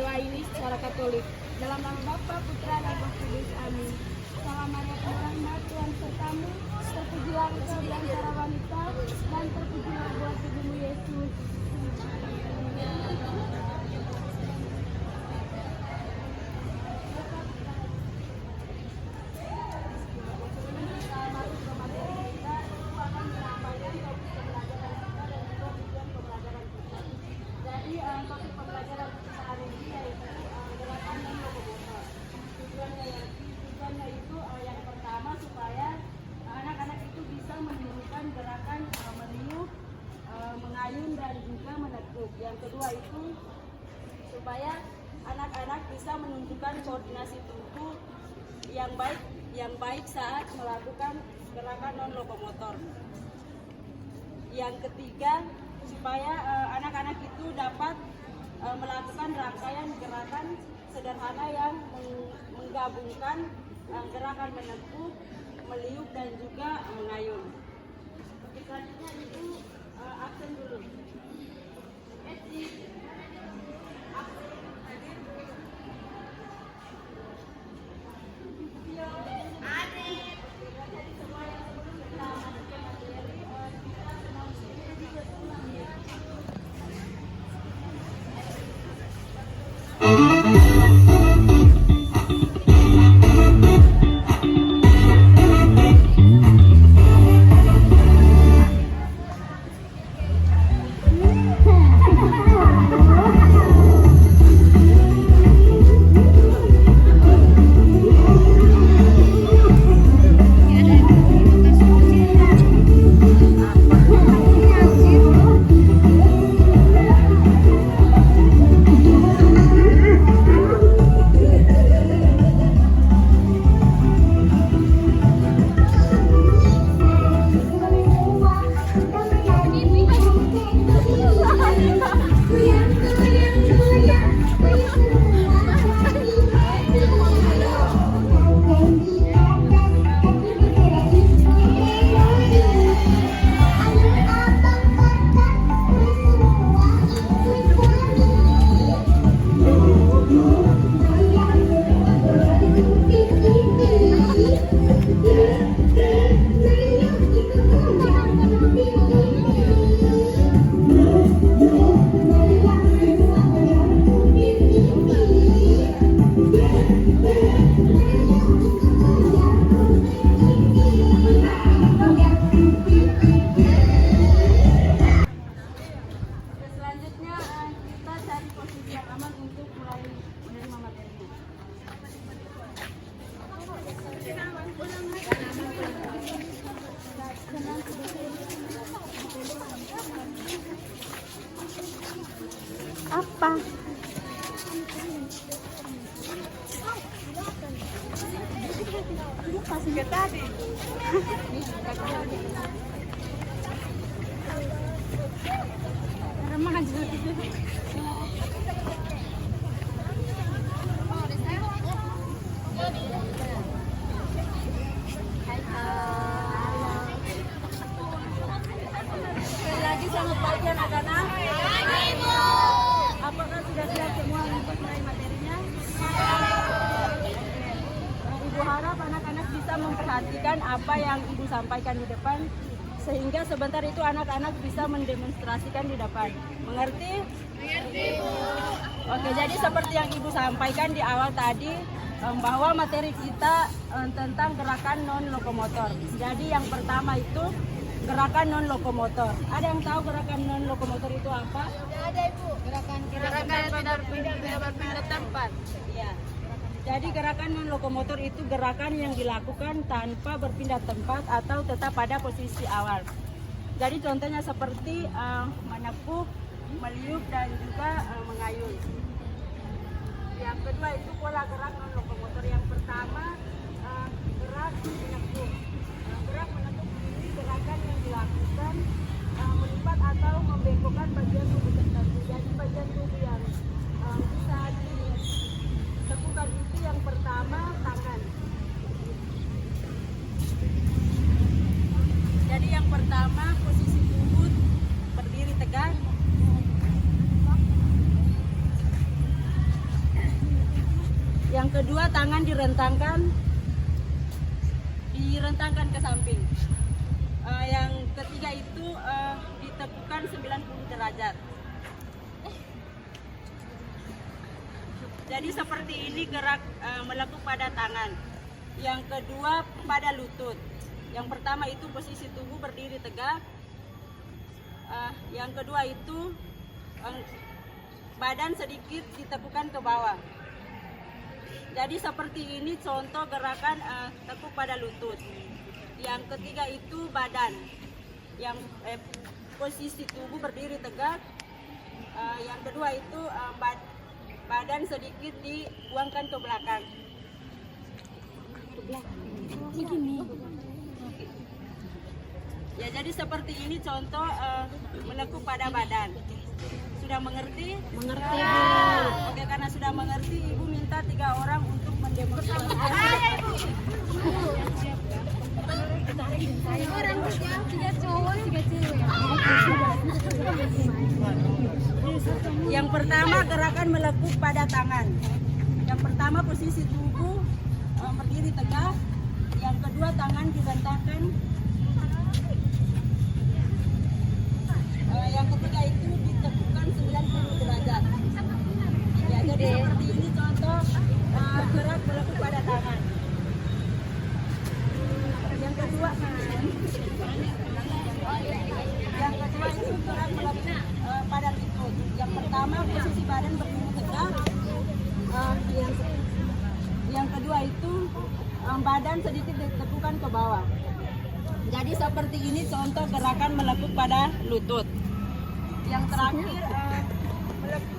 berdoa ini secara Katolik. Dalam nama Bapa, Putra, dan Roh Kudus. Amin. Salam Maria, penuh rahmat, Tuhan sertamu. Terpujilah engkau di antara wanita, dan terpujilah buah tubuhmu Yesus. Topik pembelajaran kita hari ini yaitu gerakan non lokomotor. Tujuannya itu yang pertama supaya anak-anak itu bisa menirukan gerakan meniup, mengayun dan juga menekuk. Yang kedua itu supaya anak-anak bisa menunjukkan koordinasi tubuh yang baik saat melakukan gerakan non lokomotor. Yang ketiga supaya anak-anak itu dapat melakukan rangkaian gerakan sederhana yang menggabungkan gerakan menekuk, meliuk dan juga mengayun. Selanjutnya itu aksen dulu. Apa? Pasir tadi. Makan juga. Lagi selamat pagi anak-anak. Apakah sudah siap semua untuk mulai materinya? Ibu harap anak-anak bisa memperhatikan apa yang Ibu sampaikan di depan, sehingga sebentar itu anak-anak bisa mendemonstrasikan di depan. Mengerti? Mengerti, Bu. Oke, jadi seperti yang Ibu sampaikan di awal tadi, bahwa materi kita tentang gerakan non lokomotor. Jadi yang pertama itu gerakan non lokomotor. Ada yang tahu gerakan non lokomotor itu apa? Ada, Ibu. Gerakan tidak berpindah tempat. Iya. Jadi gerakan non lokomotor itu gerakan yang dilakukan tanpa berpindah tempat atau tetap pada posisi awal. Jadi contohnya seperti menekuk, meliuk dan juga mengayun. Yang kedua itu pola gerak non lokomotor. Yang pertama gerak menekuk. Gerak menekuk ini gerakan yang dilakukan melipat atau membengkokkan bagian tubuh tertentu. Jadi bagian tubuh yang bisa dilakukan itu yang pertama tangan. Jadi yang pertama posisi tubuh berdiri tegak. Yang kedua, tangan direntangkan ke samping. Yang ketiga itu ditekukan 90 derajat. Jadi seperti ini gerak melekuk pada tangan. Yang kedua pada lutut. Yang pertama itu posisi tubuh berdiri tegak. Yang kedua itu badan sedikit ditekukan ke bawah. Jadi seperti ini contoh gerakan tekuk pada lutut. Yang ketiga itu badan. Yang posisi tubuh berdiri tegak. Yang kedua itu badan sedikit dibuangkan ke belakang. Ya, jadi seperti ini contoh menekuk pada badan. Sudah mengerti? Mengerti, Bu. Oke, karena sudah mengerti, Ibu minta 3 orang untuk mendemonstrasikan. Yang pertama gerakan melekuk pada tangan. Yang pertama posisi tubuh berdiri tegak. Yang kedua tangan dibentangkan. Yang ketiga itu ditekukan 90 derajat. Ya, jadi seperti ini contoh gerak melekuk pada tangan. Yang kedua itu gerak melekuk pada lutut. Yang pertama posisi badan berdiri tegak. Yang kedua itu badan sedikit ditekukan ke bawah. Jadi seperti ini contoh gerakan melekuk pada lutut. Yang terakhir melekuk.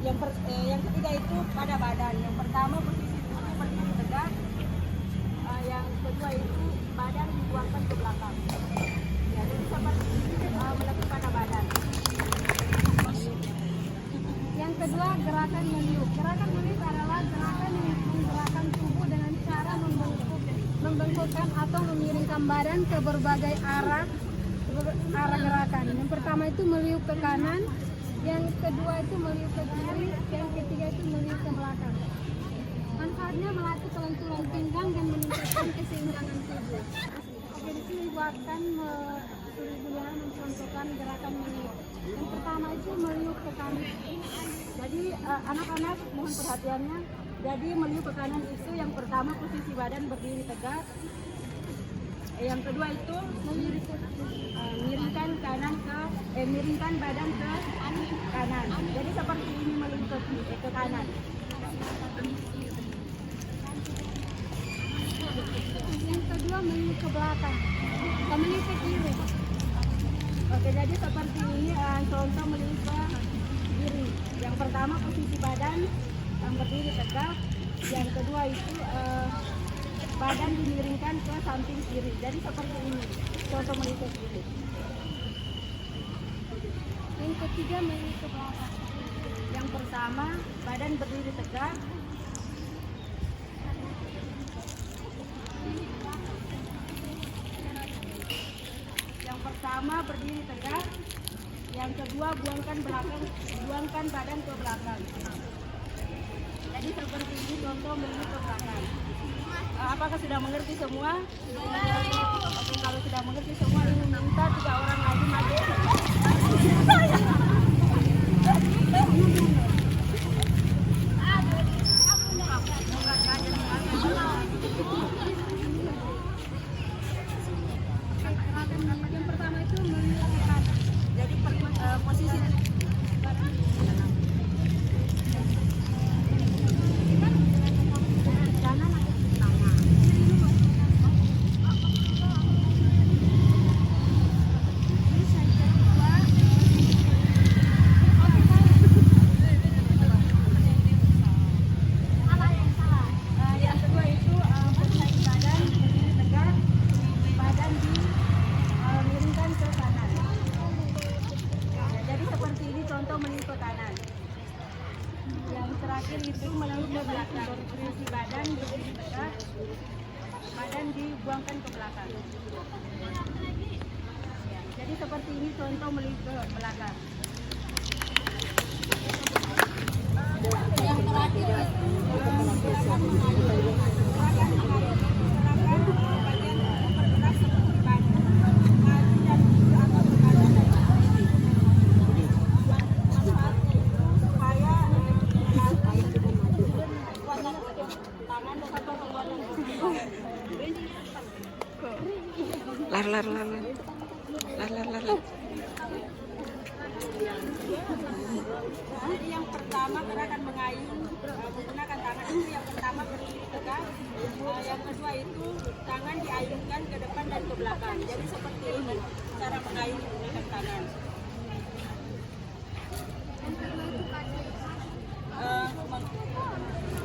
Yang ketiga itu pada badan. Yang pertama posisi tubuh berdiri tegak. Yang kedua itu badan dibuangkan ke belakang. Jadi seperti ini melekuk pada badan. Yang kedua gerakan meniup. Gerakan meniup adalah gerakan yang menggerakkan tubuh dengan cara membengkukkan atau memiringkan badan ke berbagai arah gerakan. Yang pertama itu meliuk ke kanan, yang kedua itu meliuk ke kiri, yang ketiga itu meliuk ke belakang. Manfaatnya melatih kelenturan pinggang dan meningkatkan keseimbangan tubuh. Jadi Ibu akan mencontohkan gerakan meliuk. Yang pertama itu meliuk ke kanan. Jadi anak-anak mohon perhatiannya. Jadi meliuk ke kanan itu yang pertama posisi badan berdiri tegak. Yang kedua itu miringkan badan ke kanan. Jadi seperti ini meliuk ke kanan. Yang kedua meliuk ke belakang. Meliuk ke kiri. Oke, jadi seperti ini contoh meliuk ke kiri. Yang pertama posisi badan berdiri tegak. Yang kedua itu badan dimiringkan ke samping kiri. Jadi seperti ini contoh meliuk ke kiri. Yang ketiga meliuk ke belakang. Yang pertama badan berdiri tegak. Yang pertama berdiri tegak. Yang kedua buangkan badan ke belakang. Jadi seperti ini contoh meliuk ke belakang. Apakah sudah mengerti semua? Oke, kalau sudah mengerti semua, Ibu minta 3 orang lagi maju. Yang pertama itu meliuk ke kanan. Jadi posisi itu meliuk ke belakang. Posisi badan berdiri tegak, badan dibuangkan ke belakang. Ya, jadi seperti ini contoh meliuk ke belakang. Yang terakhir Jadi yang pertama gerakan mengayun menggunakan tangan itu yang pertama berdiri tegak. Yang kedua itu tangan diayunkan ke depan dan ke belakang. Jadi seperti ini cara mengayun menggunakan tangan.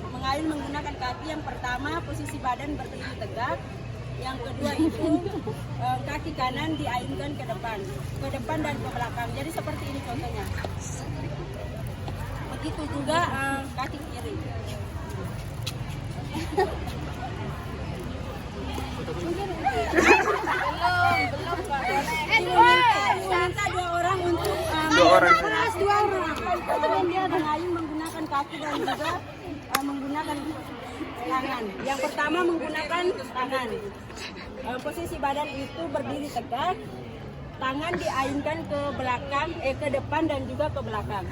Mengayun menggunakan kaki yang pertama posisi badan berdiri tegak. Yang kedua itu kaki kanan diayunkan ke depan dan ke belakang. Jadi seperti ini contohnya. Begitu juga kaki kiri. Minta dua orang untuk dua orang. Kemudian dia mengayun menggunakan kaki dan juga menggunakan tangan. Yang pertama menggunakan tangan. Posisi badan itu berdiri tegak, tangan diayunkan ke belakang, ke depan dan juga ke belakang.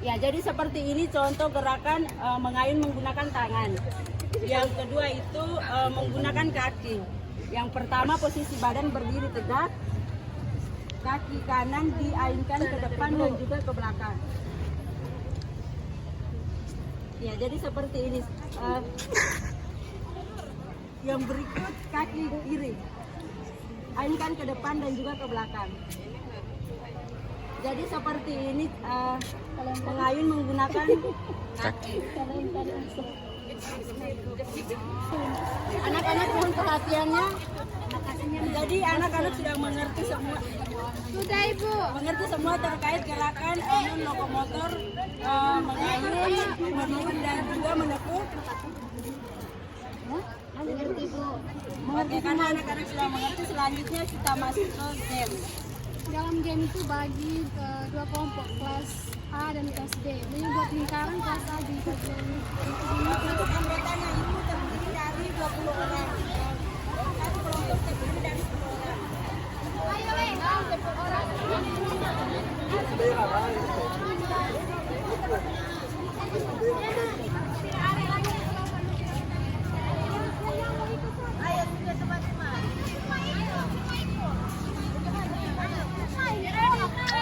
Ya, jadi seperti ini contoh gerakan mengayun menggunakan tangan. Yang kedua itu menggunakan kaki. Yang pertama posisi badan berdiri tegak, kaki kanan diayunkan ke depan dan juga ke belakang. Ya, jadi seperti ini. Yang berikut kaki kiri, ayunkan ke depan dan juga ke belakang. Jadi seperti ini mengayun menggunakan kaki. Anak-anak mohon perhatiannya. Jadi anak-anak sudah mengerti semua. Sudah Ibu. Mengerti semua terkait gerakan lokomotor, mengayun, meniup dan juga menekuk. Mengerti Bu. Oke, karena anak-anak sudah mengerti, selanjutnya kita masuk ke game. Dalam game itu bagi dua kelompok, kelas A dan kelas B. Membuat lingkaran kelas A di bagian ini. Untuk anggotanya itu terdiri dari 20 orang. Satu kelompok terdiri dari 10 orang.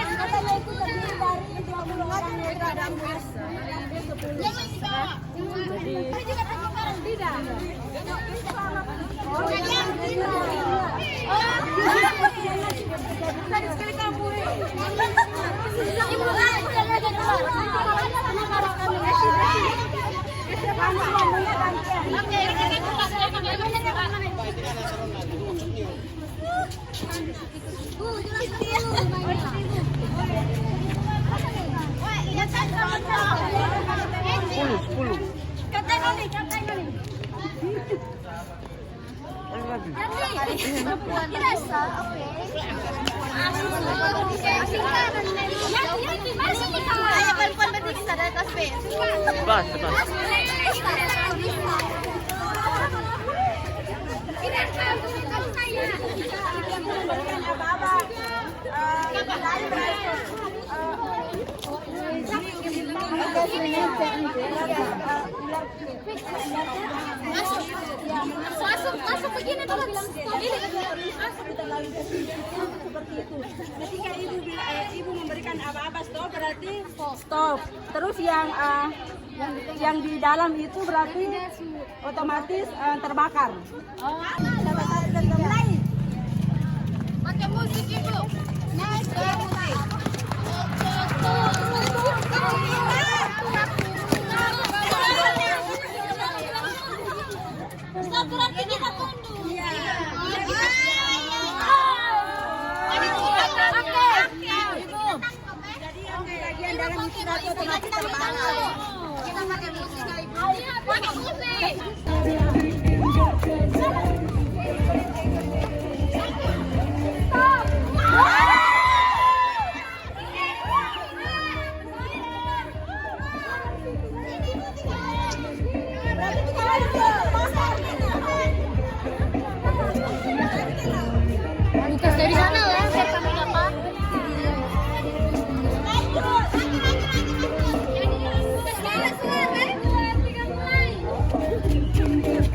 Anggotanya itu terdiri dari 20 orang netra dan mas. Masuk begini dulu. Seperti itu. Ketika ibu memberikan aba-aba stop berarti stop. Terus yang di dalam itu berarti otomatis terbakar. Mulai. Pakai musik Ibu. Berarti kita tunduk. Iya. Jadi yang bagian dalam itu nanti otomatis terbakar. Kita pakai musik Ibu. Pakai musik. Bukas dari sana lah, saya sampai apa? Bukas dari sana,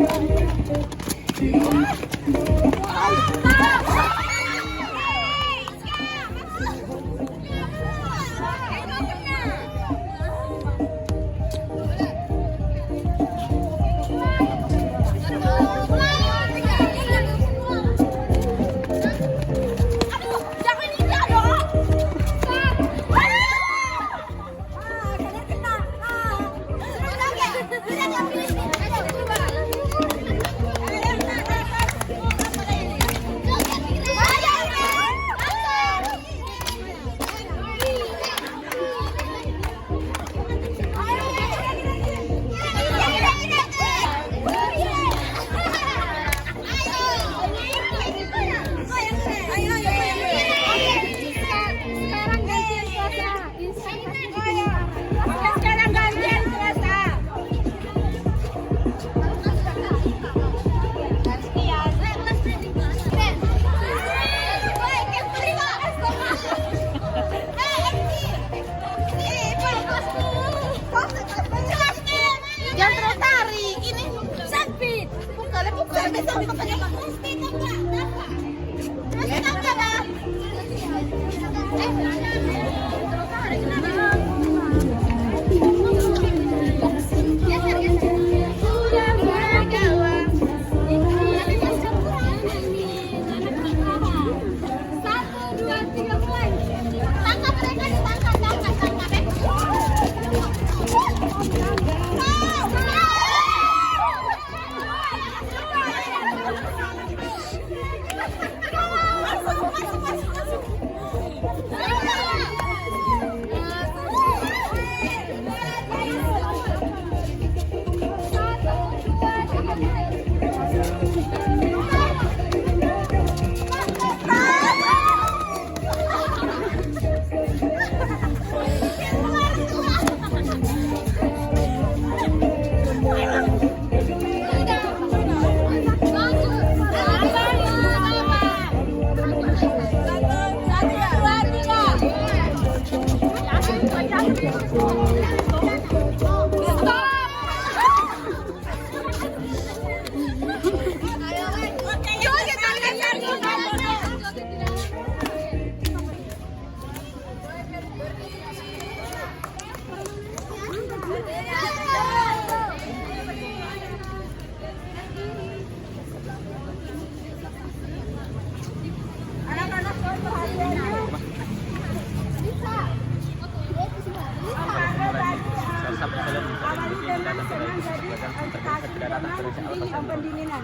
Pendinginan.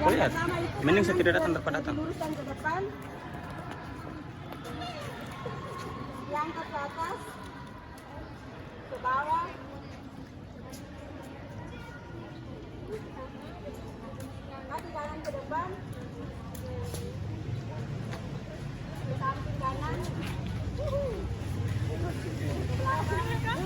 Lihat, mending saya tidak datang daripada datang. Luruskan ke depan. Diangkat ke atas. Ke bawah. Kaki kanan ke depan. Ke samping kanan. Ke belakang.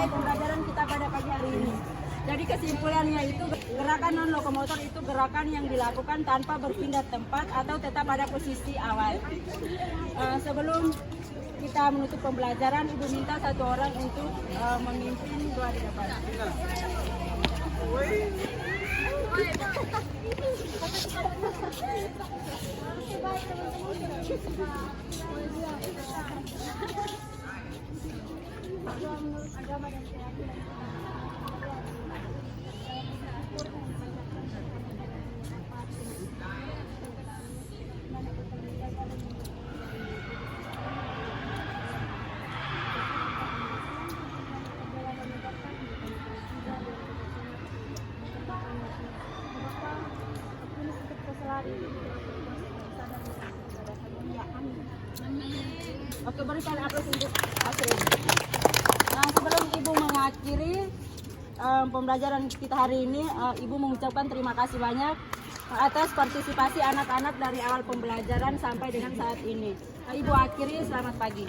Pembelajaran kita pada pagi hari ini. Jadi kesimpulannya itu gerakan non lokomotor itu gerakan yang dilakukan tanpa berpindah tempat atau tetap pada posisi awal. Sebelum kita menutup pembelajaran, Ibu minta satu orang untuk memimpin doa di depan. Menurut agama dan keyakinan. Oke, berikan aplaus untuk Asrin. Nah, sebelum Ibu mengakhiri pembelajaran kita hari ini, Ibu mengucapkan terima kasih banyak atas partisipasi anak-anak dari awal pembelajaran sampai dengan saat ini. Ibu akhiri, selamat pagi.